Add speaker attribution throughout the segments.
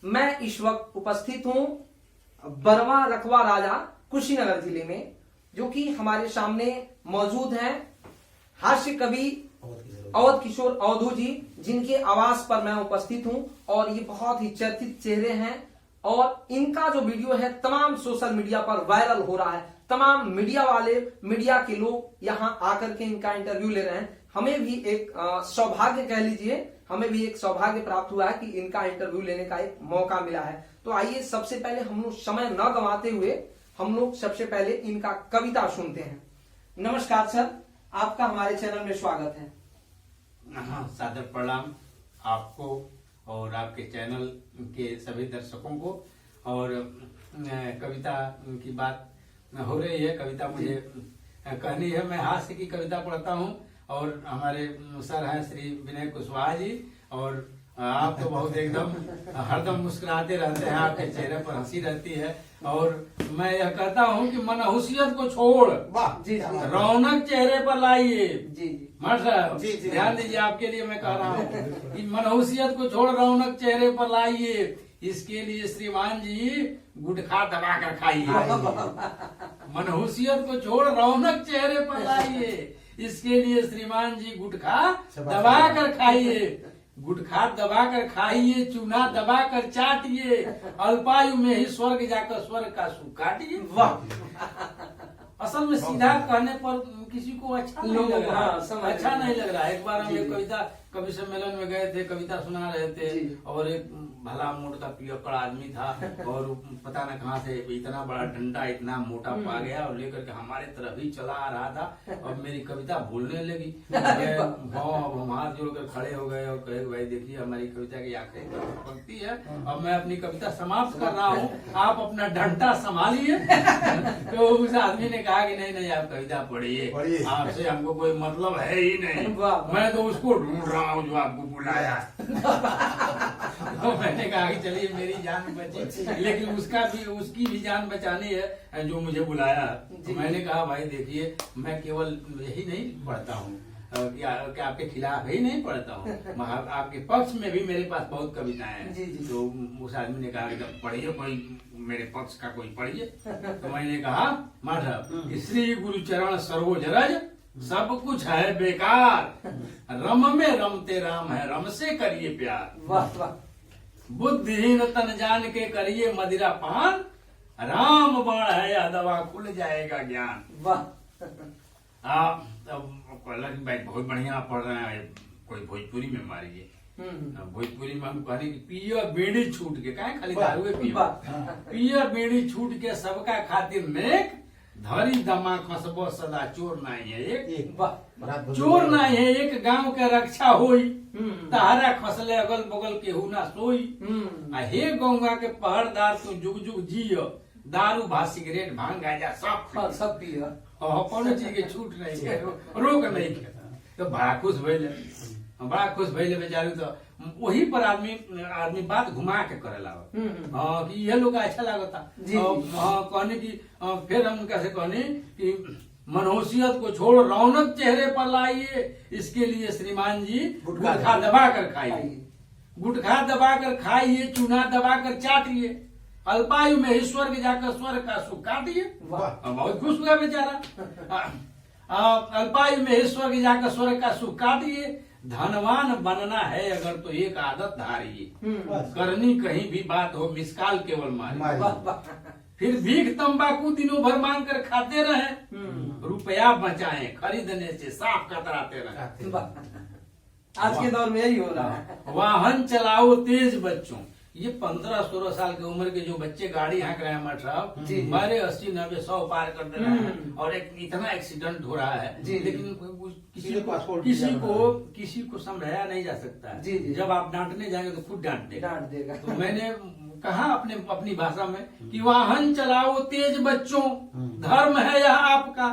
Speaker 1: मैं इस वक्त उपस्थित हूँ बरवा रखवा राजा कुशीनगर जिले में, जो कि हमारे सामने मौजूद हैं हास्य कवि अवध किशोर अवधू जी, जिनके आवास पर मैं उपस्थित हूं। और ये बहुत ही चर्चित चेहरे हैं और इनका जो वीडियो है तमाम सोशल मीडिया पर वायरल हो रहा है। तमाम मीडिया वाले, मीडिया के लोग यहां आकर के इनका इंटरव्यू ले रहे हैं। हमें भी एक सौभाग्य कह लीजिए, हमें भी एक सौभाग्य प्राप्त हुआ है कि इनका इंटरव्यू लेने का एक मौका मिला है। तो आइए सबसे पहले हम लोग समय न गंवाते हुए हम लोग सबसे पहले इनका कविता सुनते हैं। नमस्कार सर, आपका हमारे चैनल में स्वागत है।
Speaker 2: हाँ, सादर प्रणाम आपको और आपके चैनल के सभी दर्शकों को। और कविता की बात हो रही है, कविता मुझे कहनी है। मैं हास्य की कविता पढ़ता हूँ और हमारे सर हैं श्री विनय कुशवाहा जी, और आप तो बहुत एकदम हरदम मुस्कुराते रहते हैं, आपके चेहरे पर हंसी रहती है। और मैं यह कहता हूँ कि मनहूसियत को छोड़
Speaker 1: जी
Speaker 2: रौनक चेहरे पर लाइए।
Speaker 1: जी
Speaker 2: मर साहब ध्यान दीजिए, आपके लिए मैं कह रहा हूँ कि मनहूसियत को छोड़ रौनक चेहरे पर लाइए। इसके लिए श्रीमान जी गुटखा दबा कर खाइए। मनहूसियत को छोड़ रौनक चेहरे पर लाइए, इसके लिए श्रीमान जी गुटखा दबा कर खाइए। गुटखा दबा कर खाइए, चूना दबा कर चाटिए, अल्पायु में ही स्वर्ग जाकर स्वर्ग का सुख काटिए। वाह! असल में सीधा कहने पर किसी को अच्छा नहीं लग रहा, अच्छा नहीं लग रहा। एक बार हम एक कविता कवि सम्मेलन में गए थे, कविता सुना रहे थे और एक भला मोटा पियक्कड़ आदमी था और पता न कहाँ से इतना बड़ा डंडा इतना मोटा पा गया और लेकर के हमारे तरफ ही चला आ रहा था और मेरी कविता बोलने लगी। हम हाथ जोड़कर खड़े हो गए और कहे भाई देखिए हमारी कविता की आखिरी पंक्ति है, अब मैं अपनी कविता समाप्त कर रहा हूँ, आप अपना डंडा संभालिए। तो उस आदमी ने कहा कि नहीं आप कविता पढ़िए, आपसे हमको कोई मतलब है ही नहीं, मैं तो उसको ढूंढ रहा हूँ जो आपको बुलाया। तो मैंने कहा कि चलिए मेरी जान बची, लेकिन उसकी भी जान बचानी है जो मुझे बुलाया। तो मैंने कहा भाई देखिए मैं केवल यही नहीं पढ़ता हूँ कि आपके खिलाफ ही नहीं पढ़ता हूँ, आपके पक्ष में भी मेरे पास बहुत कविताएं हैं। तो उस आदमी ने कहा कि पढ़िए कोई मेरे पक्ष का कोई पढ़िए। तो मैंने कहा माधव श्री गुरु चरण सरोज रज सब कुछ है बेकार, रम में रमते राम है, रम से करिए प्यार।
Speaker 1: वाह वाह!
Speaker 2: बुद्धिहीन तन जान के करिए मदिरा पान, राम बाण है या दवा खुल जाएगा ज्ञान।
Speaker 1: वाह!
Speaker 2: आप भाई बहुत बढ़िया पढ़ रहे हैं, कोई भोजपुरी में मारिए। भोजपुरी में हम कहने की पिया बीड़ी छूट के, कहे खाली दारू पिया बीड़ी छूट के सबका खातिर नेक, धरी दमा खसबो सदा चोर नहीं है एक, चोर नहीं है एक, गांव के रक्षा होई, तहारा खसले अगल बगल केहू ना सोई। हे गंगा के पहरदार तू जुग जुग जियो, दारू भा सिगरेट भांग गांजा सब पियो, कौन चीज के छूट नहीं है, रोक नहीं है। तो बड़ा खुश भइले बेचारी। तो वही पर आदमी बात घुमा के करेला कि ये लोग अच्छा लागता। कहने की फिर हम कैसे कहने कि मनहूसियत को छोड़ रौनक चेहरे पर लाइए, इसके लिए श्रीमान जी गुटखा दबा कर खाइए, गुटखा दबा कर खाइए, चूना दबा कर चाटिए, अल्पायु में ही स्वर्ग जाकर स्वर्ग का सुख काटिए। बहुत खुश हुआ बेचारा। अल्पायु में ही स्वर्ग जाकर स्वर्ग का सुख काटिए, धनवान बनना है अगर तो एक आदत धारिए, करनी कहीं भी बात हो मिसकाल केवल मारिए, फिर भीख तंबाकू दिनों भर मांग कर खाते रहे, रुपया बचाएं खरीदने से साफ कतराते रहे।
Speaker 1: आज के दौर में यही हो रहा है।
Speaker 2: वाहन चलाओ तेज बच्चों, ये 15-16 साल की उम्र के जो बच्चे गाड़ी हाँक रहे हैं मठ साहब, हमारे 80-90-100 पार कर दे रहे हैं और एक इतना एक्सीडेंट हो रहा है, लेकिन किसी को समझाया नहीं जा सकता। जब आप डांटने जाएंगे तो खुद डांट देगा। तो मैंने कहा अपनी भाषा में कि वाहन चलाओ तेज बच्चों, धर्म है यह आपका,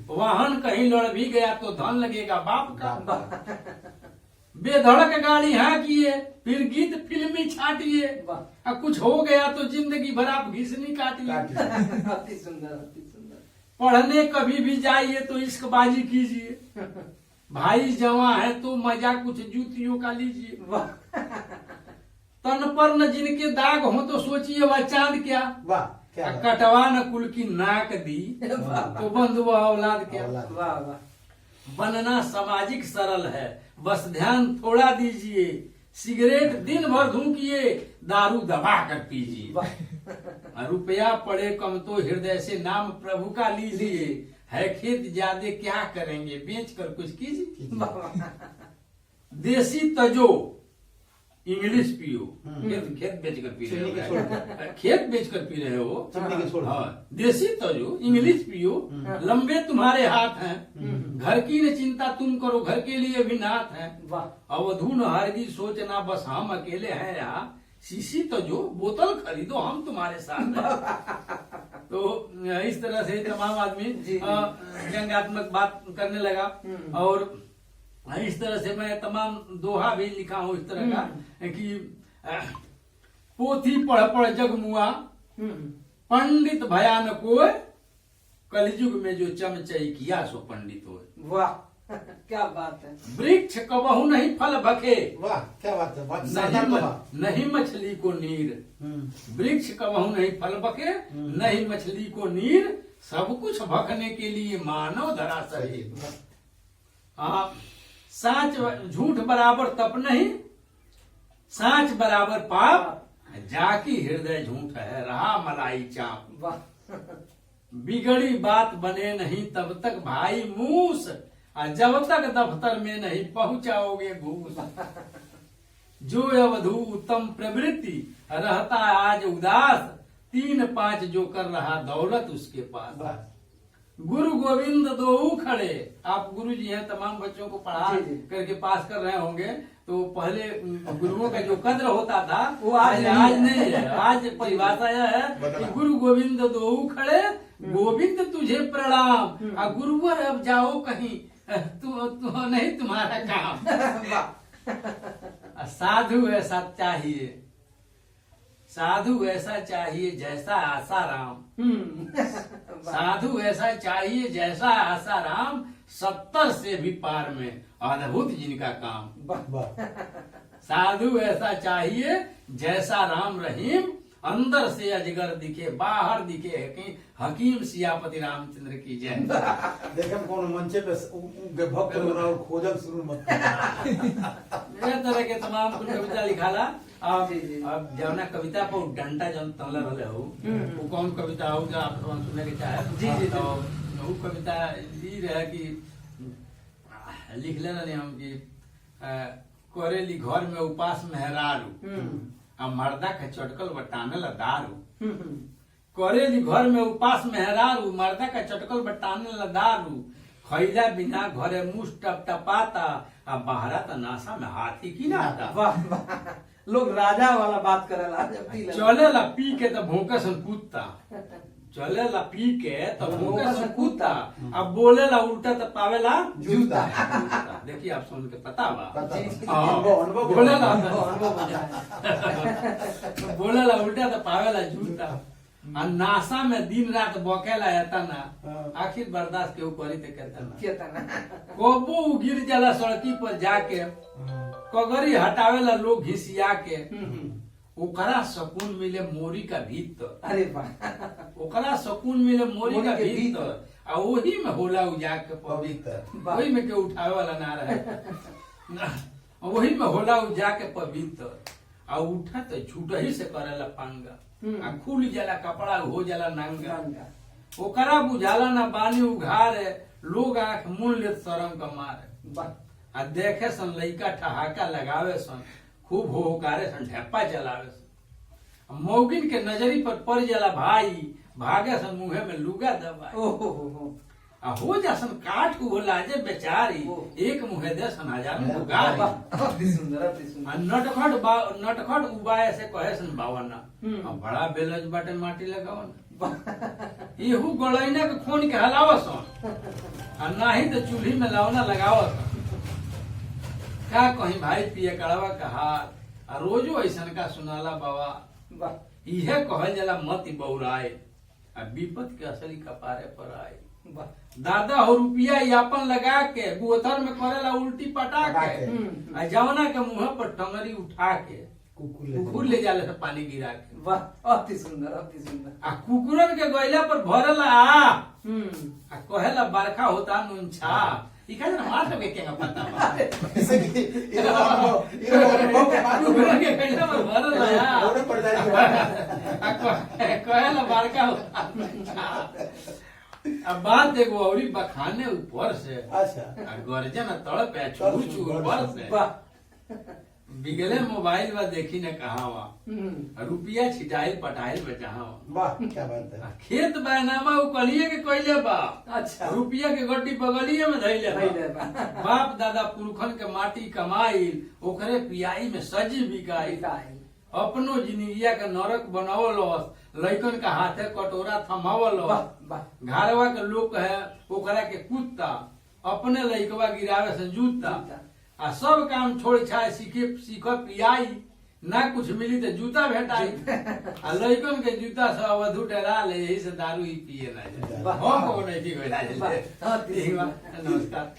Speaker 2: वाहन कहीं लड़ भी गया तो धन लगेगा बाप का। बेधड़क गाड़ी हाँकिए, फिर गीत फिल्मी छाटिए, कुछ हो गया तो जिंदगी भर आप घिसनी काटिए।
Speaker 1: अति सुंदर, अति सुंदर।
Speaker 2: पढ़ने कभी भी जाइए तो इश्कबाजी कीजिए, भाई जवां है तो मजा कुछ जूतियों का लीजिए।
Speaker 1: वाह!
Speaker 2: तन पर न जिनके दाग हो तो सोचिए वह चांद क्या।
Speaker 3: वाह क्या बात।
Speaker 2: कटवा न कुल की नाक दी तो बंधु वह औलाद क्या।
Speaker 3: औलाद।
Speaker 1: वाह वाह।
Speaker 2: बनना सामाजिक सरल है, बस ध्यान थोड़ा दीजिए। सिगरेट दिन भर धूकिए, दारू दबा कर पीजिए। रुपया पड़े कम तो हृदय से नाम प्रभु का लीजिए। है खेत ज्यादा क्या करेंगे, बेच कर कुछ कीजिए। देसी तजो इंग्लिश पियो। खेत बेच कर पी
Speaker 3: चिमनी के
Speaker 2: रहे
Speaker 3: छोड़
Speaker 2: हो, खेत बेच कर पी रहे हो।
Speaker 3: चिमनी के छोड़।
Speaker 2: हाँ, देसी तजो इंग्लिश पियो, लंबे तुम्हारे हाथ हैं। घर की न चिंता तुम करो, घर के लिए भी नाथ है।
Speaker 1: वाह।
Speaker 2: अवधू न हरगी सोचना, बस हम अकेले हैं यहाँ। शीशी तो जो बोतल खरीदो, हम तुम्हारे साथ हैं। तो इस तरह से तमाम आदमी
Speaker 1: जी।
Speaker 2: व्यंग्यात्मक बात करने लगा। और इस तरह से मैं तमाम दोहा भी लिखा हूँ इस तरह का कि पोथी पढ़ पढ़ जग मुआ, पंडित भयान कोय, कलयुग में जो चमचई किया सो पंडित होय।
Speaker 1: वाह क्या बात है।
Speaker 2: वृक्ष कबहू नहीं फल भखे,
Speaker 3: वाह क्या बात है। बहुत शानदार कहा।
Speaker 2: नहीं मछली को नीर। वृक्ष कबहू नहीं फल बके, नहीं मछली को नीर। सब कुछ भखने के लिए मानव धरा सही। साच झूठ बराबर तप नहीं, साच बराबर पाप। जाकी हृदय झूठ है, रहा मलाई चाप।
Speaker 1: वाह।
Speaker 2: बिगड़ी बात बने नहीं तब तक भाई मूस, और जब तक दफ्तर में नहीं पहुंचाओगे घूस। जो अवधू उत्तम प्रवृत्ति, रहता आज उदास। 3-5 जो कर रहा दौलत उसके पास। गुरु गोविंद दो खड़े। आप गुरु जी हैं, तमाम बच्चों को पढ़ा
Speaker 1: जी, जी।
Speaker 2: करके पास कर रहे होंगे। तो पहले गुरुओं का जो कद्र होता था
Speaker 1: वो आज
Speaker 2: नहीं है। आज परिभाषा यह है कि गुरु गोविंद दो खड़े, गोविंद तुझे प्रणाम। और गुरुवर अब जाओ कहीं, तू नहीं तुम्हारा काम।
Speaker 1: वाह।
Speaker 2: साधु ऐसा चाहिए, साधु ऐसा चाहिए जैसा आसाराम। साधु ऐसा चाहिए जैसा आसाराम, 70 से भी पार में अद्भुत जिनका काम।
Speaker 3: वाह।
Speaker 2: साधु ऐसा चाहिए जैसा राम रहीम, अंदर से अजगर दिखे बाहर दिखे हकीम। सियापति रामचंद्र की जय।
Speaker 3: देखे कौन मंचे पे भक्त और खोजल शुरू मत
Speaker 2: इस तरह के तमाम कुछ कविता लिखाला। अब
Speaker 1: जी, जी।
Speaker 2: जौना कविता पर डंटा जौन तंगल रहे हो, वो कौन कविता हो जो आप सुनने के चाहे।
Speaker 1: जी, जी,
Speaker 2: तो वो कविता ये रहे कि लिख लेना नहीं हम कि करेली घर में उपास मेहरारू, आ मर्दा के चटकल बटाने ला दारू। करेली घर में उपास मेहरारू, मर्दा का चटकल बटाने ला दारू। खैला बिना घरे मुंह टपटपाता, आ बहरा त नासा में हाथी की ना आता।
Speaker 1: वाह वाह। लोग राजा वाला बात करेला जब पी लेला।
Speaker 2: चले ला पी के तो भूखे सन कूदता, चले ला पी के तो भूखे सन कूदता। अब बोले ला उल्टा तो पावेला
Speaker 3: जूता।
Speaker 2: देखिए आप सुन के पता बा।
Speaker 3: पता
Speaker 1: जी, जी।
Speaker 2: हाँ,
Speaker 3: अनुभव
Speaker 2: बोले ला
Speaker 1: अनुभव बताया।
Speaker 2: बोले ला उल्टा तो पावेला जूता। आ नासा में दिन रात बकेला एता ना, आखिर बर्दाश्त केहू करी ते कहता ना।
Speaker 1: कहता ना।
Speaker 2: कबो गिर जाला सड़की पर जाके, कगरी हटावेला लोग घिसिया के। ओकरा सुकून मिले मोरी का भीतर।
Speaker 1: अरे वाह।
Speaker 2: ओकरा सुकून मिले मोरी का भीतर, आ वही में होला उजा के पवित्र। वही में के उठावे वाला ना रहे। वही में होला उजा के पवित्र, आ उठा तो झूठ ही से करेला पंगा। आ खुल जाला कपड़ा हो जाला नंगा। ओकरा बुझाला ना बानी उघारे, लोग आंख मुन ले शरम का मारे।
Speaker 1: वाह।
Speaker 2: आ देखे सन लइका ठहाका लगावे सन, खूब होकारे सन ढेपा चलावे सन। मौगिन के नजरी पर पड़ जाला भाई, भागे सन मुंहे में लुगा दबाई।
Speaker 1: ओहो।
Speaker 2: आ हो जा सन काट को लाजे बेचारी, एक मुहे दे सन हजारों को गारी।
Speaker 1: अति सुंदर अति
Speaker 2: आ
Speaker 1: सुंदर।
Speaker 2: नटखट उबाए से कहे सन बावना, आ बड़ा बेलज बाटे माटी लगावना। एहू गड़ैना के खून के हलावसन, आ नाही तो चूल्ही में लावना लगावसन। का कहीं भाई पिए कड़वा का हाथ, आ रोजो ऐसन का सुनाला बाबा।
Speaker 1: वाह।
Speaker 2: इहे कहल जाला मत बौराए, आ विपत के असली कपारे पर आए।
Speaker 1: वाह।
Speaker 2: दादा हो रुपया यापन लगा के गोथर में करेला उल्टी पटा के, आ जवना के मुंह पर टंगरी उठा के, कुकुर ले जाले से पानी गिरा के।
Speaker 1: वाह अति सुंदर अति सुंदर।
Speaker 2: आ कुकुरन के गइला पर भरला आ कहेला बरखा होता नून छा ई का ना मार के केंगा पता बा
Speaker 3: जैसे कि ये अनुभव के बाद
Speaker 2: कुकुरन के गइला पर भरला
Speaker 3: होने पड़ जाएगी।
Speaker 2: कहेला बरखा होता नून छा। अब बात देखो औरी बखाने ऊपर से
Speaker 3: अच्छा
Speaker 2: आ गर्जन तड़ पे छूर छूर ऊपर से
Speaker 1: वाह
Speaker 2: बिगले मोबाइल बा देखी न कहा वा रुपया छिटाइल पटाइल बचाहा वा
Speaker 3: वाह क्या बात है।
Speaker 2: खेत बैनामा उ कलिए के कइले बा
Speaker 1: अच्छा
Speaker 2: रुपया के गड्डी बगलिए में धइले
Speaker 1: धइले बा।
Speaker 2: बाप दादा पुरखन के माटी कमाइल ओकरे पियाई में सजी बिकाई अपनो जिंदगिया के नरक बनावल लइकन के हाथे कटोरा थमावल घरवा के लोग है ओकरा के कुत्ता अपने लइकवा गिरावे से जूता आ सब काम छोड़ छाड़ सीख पियाई ना कुछ मिली तो जूता भेटाई आ लइकन के जूता से अवधु डरा ले यही से दारू ही पिए ना जाए हम को नहीं ठीक हो जाए। नमस्कार।